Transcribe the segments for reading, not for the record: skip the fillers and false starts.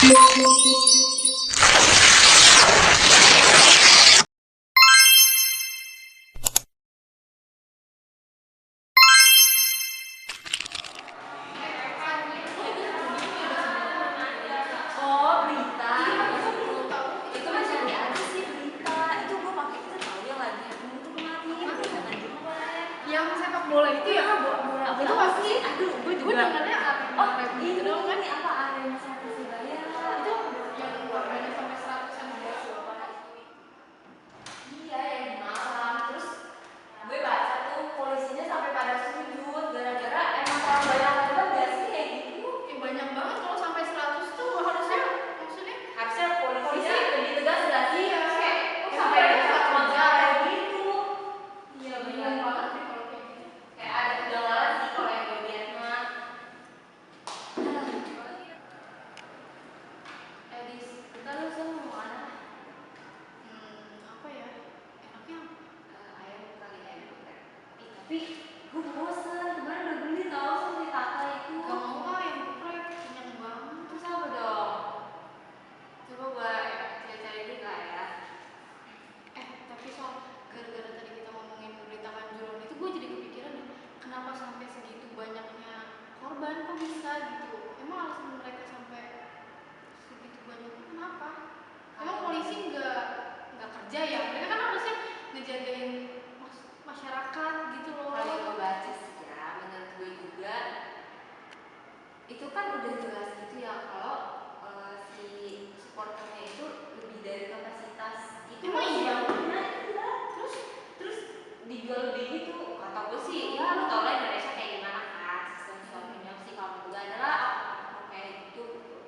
Oh, berita. Itu masih ada aja sih berita. Itu gue pakai itu tahu yang lagi itu kemarin. Jangan dibuat. Yang sepak bola itu ya? Bola Itu apa sih? Aduh, gue Gue juga. dengarnya Oh, gitu doang kan? ini apa Arema sama Persibaya? Itu yang warnanya sampai 100 an ya? Iya, yang di Malang. Terus gue baca tuh polisinya sampai pada sujud gara-gara emang terlalu banyak korban gak sih kayak gitu? Banyak banget kalau sampai 100 tuh harusnya Harusnya polisinya lebih tegas gak sih? Iya. Kok sampai ada satu kayak gitu? Iya bingung banget deh kalau kayak gitu. Kayak ada kejanggalan sih kalau yang gue lihat mah. Edis, kita lu mau mana? Apa ya? Enaknya Ayam kali ayam geprek. Tapi gue bosen, kemarin udah beli tau sama si Tata itu. gak mau lah yang geprek, kenyang banget. Terus apa dong? Coba gue cari-cari dulu lah ya. Tapi soal gara-gara tadi kita ngomongin berita Kanjuruhan itu gue jadi kepikiran nih, kenapa sampai segitu banyaknya korban, kok bisa gitu? Emang alasan mereka sampai segitu banyaknya kenapa? Emang polisi nggak kerja ya? Mereka kan harusnya ngejagain masyarakat gitu loh. Kalau yang gue baca sih ya, menurut gue juga itu kan udah jelas gitu ya kalau si supporternya itu lebih dari kapasitas itu. Emang iya? Iya. Terus dijual lebih gitu. Kata gue sih, ya lu tau lah Indonesia kayak gimana kan sistem suaminya sih. Kalau gue adalah apa kayak gitu.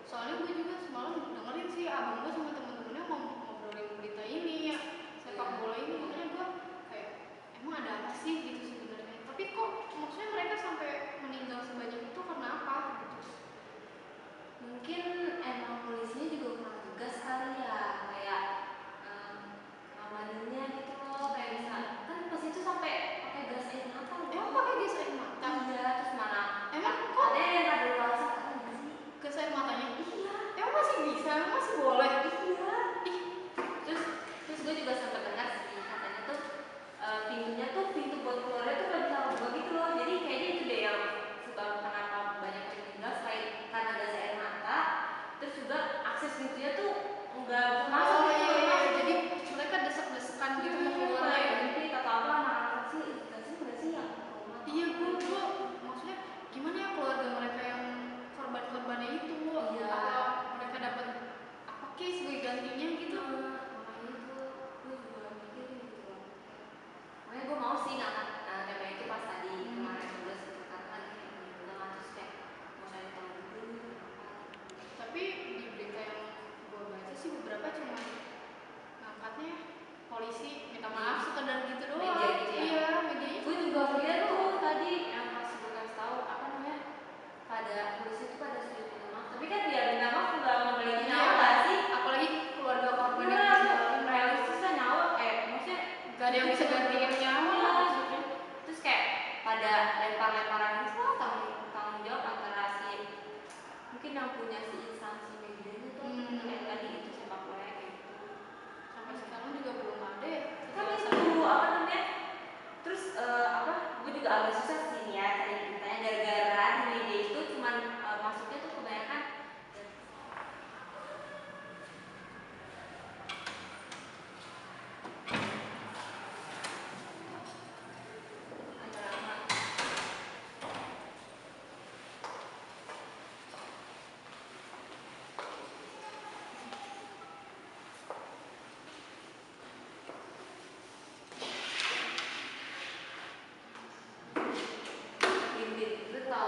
Soalnya gue juga semalam dengerin sih abang gue sama temen-temennya ngobrolin berita ini ya, sepak bola ini, makanya gue kayak emang ada apa sih gitu sebenarnya. Tapi kok maksudnya mereka sampai meninggal sebanyak itu karena apa gitu? Mungkin emang polisinya juga kurang tegas kali ya, kayak ngamaninnya gitu loh, kayak misal kan pas itu sampai pakai gas air mata loh. Emang pakai gas air mata? Iya, terus mana Emang kok ada yang ada luar kan nggak sih? gas air matanya? Iya. Emang masih bisa? Emang masih boleh? Iya. Terus gue juga sempat dengar sih katanya tuh pintunya tuh pintu buat keluarnya tuh nggak bisa berubah gitu loh. Jadi kayaknya itu deh yang sebab kenapa banyak yang meninggal selain karena gas air mata. Terus juga akses pintunya tuh nggak bisa masuk gitu loh. Iya. Jadi mereka desek-desekan gitu mau keluar ya. Mimpi atau apa anak-anak kecil nggak sih yang rumah. Iya, gue maksudnya gimana ya keluarga mereka yang korban-korbannya itu? Iya. Apa mereka dapat apa case sebagai gantinya gitu? Makanya itu gue juga mikir gitu loh. Makanya gue mau sih ngangkat tema itu pas tadi kemarin tugas gitu karena kan udah terus kayak mau cari tahu dulu apa. Tapi di berita yang gue baca sih beberapa cuma ngangkatnya polisi minta maaf sekedar gitu doang. Media gitu ya? Iya, medianya Gue juga lihat tuh tadi yang pas gue kasih tahu apa namanya pada polisi itu pada sujud minta maaf. Tapi kan dia minta maaf nggak membeli nyawa nggak sih? Apalagi keluarga korban yang Bener, dijualin. realistisnya nyawa maksudnya Gak ada yang bisa gantiin nyawa lah maksudnya. terus kayak pada lempar-lemparan itu tanggung jawab antara si mungkin yang punya si instansi medianya tuh kayak tadi itu sepak bola kayak gitu. Sampai sekarang juga belum ada ya. Kan itu apa namanya? Terus apa? Gue juga agak susah sih nih ya cari beritanya gara-gara di media itu cuman masuknya tuh kebanyakan Bibit itu tahu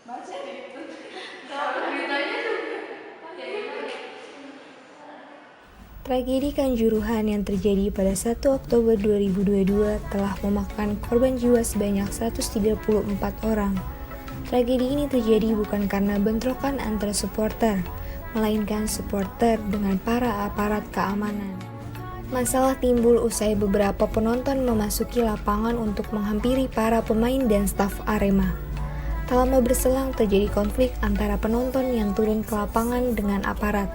baca itu. Beritanya tuh Ya gimana? Tragedi Kanjuruhan yang terjadi pada 1 Oktober 2022 telah memakan korban jiwa sebanyak 134 orang. Tragedi ini terjadi bukan karena bentrokan antara supporter, melainkan supporter dengan para aparat keamanan. Masalah timbul usai beberapa penonton memasuki lapangan untuk menghampiri para pemain dan staf Arema. Tak lama berselang terjadi konflik antara penonton yang turun ke lapangan dengan aparat.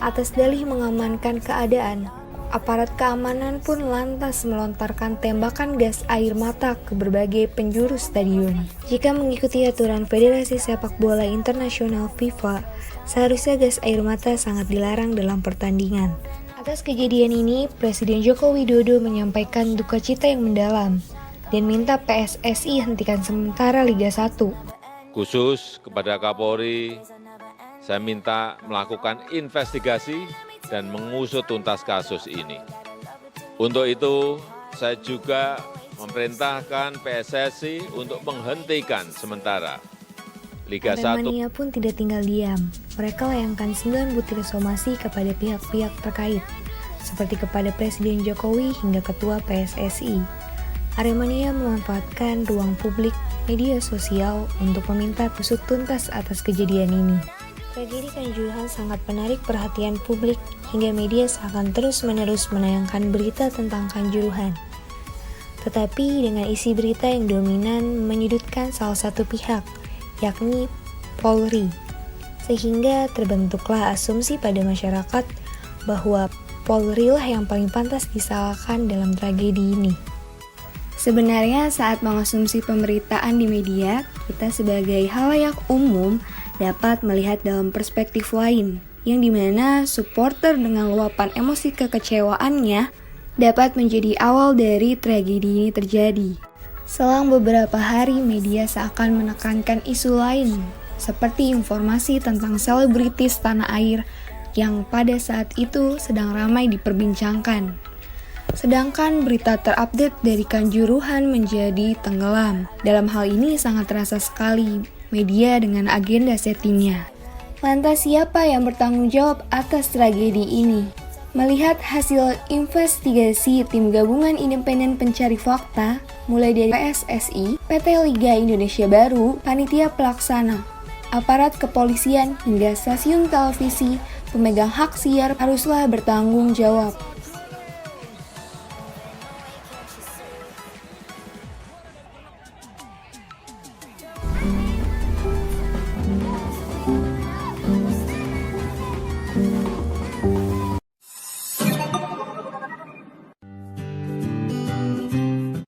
Atas dalih mengamankan keadaan, aparat keamanan pun lantas melontarkan tembakan gas air mata ke berbagai penjuru stadion. Jika mengikuti aturan Federasi Sepak Bola Internasional FIFA, seharusnya gas air mata sangat dilarang dalam pertandingan. Atas kejadian ini, Presiden Joko Widodo menyampaikan duka cita yang mendalam dan minta PSSI hentikan sementara Liga 1. Khusus kepada Kapolri, saya minta melakukan investigasi dan mengusut tuntas kasus ini. Untuk itu, saya juga memerintahkan PSSI untuk menghentikan sementara Liga 1. Aremania pun tidak tinggal diam. Mereka layangkan 9 butir somasi kepada pihak-pihak terkait, seperti kepada Presiden Jokowi hingga Ketua PSSI. Aremania memanfaatkan ruang publik media sosial untuk meminta usut tuntas atas kejadian ini. Tragedi Kanjuruhan sangat menarik perhatian publik hingga media seakan terus-menerus menayangkan berita tentang Kanjuruhan. Tetapi dengan isi berita yang dominan menyudutkan salah satu pihak, yakni Polri. Sehingga terbentuklah asumsi pada masyarakat bahwa Polri lah yang paling pantas disalahkan dalam tragedi ini. Sebenarnya saat mengonsumsi pemberitaan di media, kita sebagai halayak umum dapat melihat dalam perspektif lain, yang dimana supporter dengan luapan emosi kekecewaannya dapat menjadi awal dari tragedi ini terjadi. Selang beberapa hari, media seakan menekankan isu lain, seperti informasi tentang selebritis tanah air yang pada saat itu sedang ramai diperbincangkan. Sedangkan berita terupdate dari Kanjuruhan menjadi tenggelam. Dalam hal ini sangat terasa sekali media dengan agenda settingnya. Lantas siapa yang bertanggung jawab atas tragedi ini? Melihat hasil investigasi tim gabungan independen pencari fakta, mulai dari PSSI, PT Liga Indonesia Baru, panitia pelaksana, aparat kepolisian hingga stasiun televisi, pemegang hak siar haruslah bertanggung jawab.